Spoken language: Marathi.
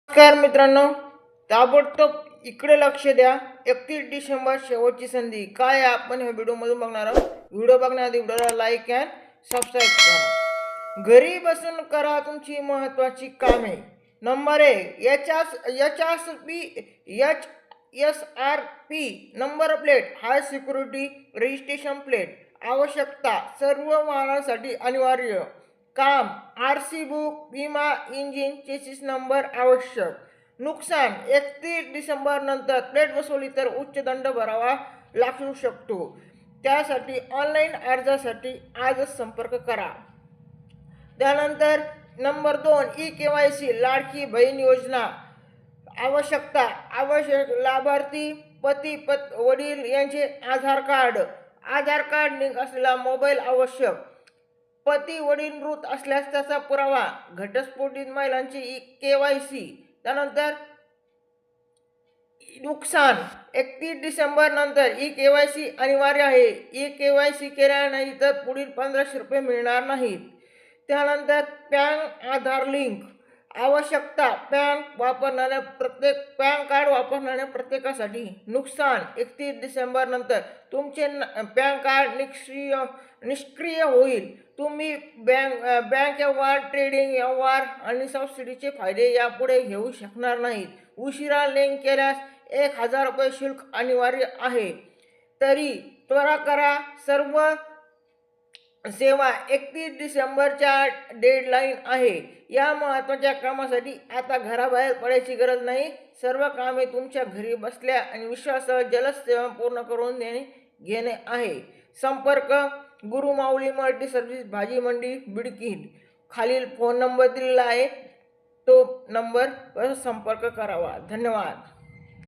नमस्कार मित्रांनो, ताबडतोब इकडे लक्ष द्या. 31 डिसेंबर शेवटची संधी. काय आपण ह्या व्हिडिओमधून बघणार आहोत. व्हिडिओ बघण्याआधी व्हिडिओला लाईक अँड सबस्क्राईब करा. घरी बसून करा तुमची महत्त्वाची कामे. नंबर 1, HSRP नंबर प्लेट, हाय सिक्युरिटी रजिस्ट्रेशन प्लेट. आवश्यकता सर्व वाहनांसाठी अनिवार्य. काम RC बुक, विमा, इंजिन, चेसिस नंबर आवश्यक. नुकसान 31 डिसेंबर नंतर प्लेट बसवली तर उच्च दंड भरावा लागू शकतो. त्यासाठी ऑनलाईन अर्जासाठी आजच संपर्क करा. त्यानंतर नंबर 2, KYC लाडकी बहीण योजना. आवश्यकता लाभार्थी पती वडील यांचे आधार कार्ड लिंक असलेला मोबाईल आवश्यक. पती वडील मृत असल्यास त्याचा पुरावा. घटस्फोटित महिलांची KYC. त्यानंतर नुकसान 31 डिसेंबर नंतर KYC अनिवार्य आहे. KYC केल्या नाही तर पुढील 1500 रुपये मिळणार नाहीत. त्यानंतर पॅन आधार लिंक. आवश्यकता पॅन कार्ड वापरणाऱ्या प्रत्येकासाठी. नुकसान 31 डिसेंबर नंतर तुमचे पॅन कार्ड निष्क्रिय होईल. तुम्ही बँक व्यवहार, ट्रेडिंग व्यवहार आणि सबसिडीचे फायदे यापुढे घेऊ शकणार नाहीत. उशिरा लिंक केल्यास 1000 रुपये शुल्क अनिवार्य आहे. तरी त्वरा करा. सर्व सेवा 31 डिसेंबरच्या डेडलाईन आहे. या महत्त्वाच्या कामासाठी आता घराबाहेर पडायची गरज नाही. सर्व कामे तुमच्या घरी बसल्या आणि विश्वासासह जलद सेवा पूर्ण करून घेणे आहे. संपर्क गुरुमाऊली मल्टी सर्व्हिस भाजी मंडी बिडकीन. खालील फोन नंबर दिलेला आहे, तो नंबर संपर्क करावा. धन्यवाद.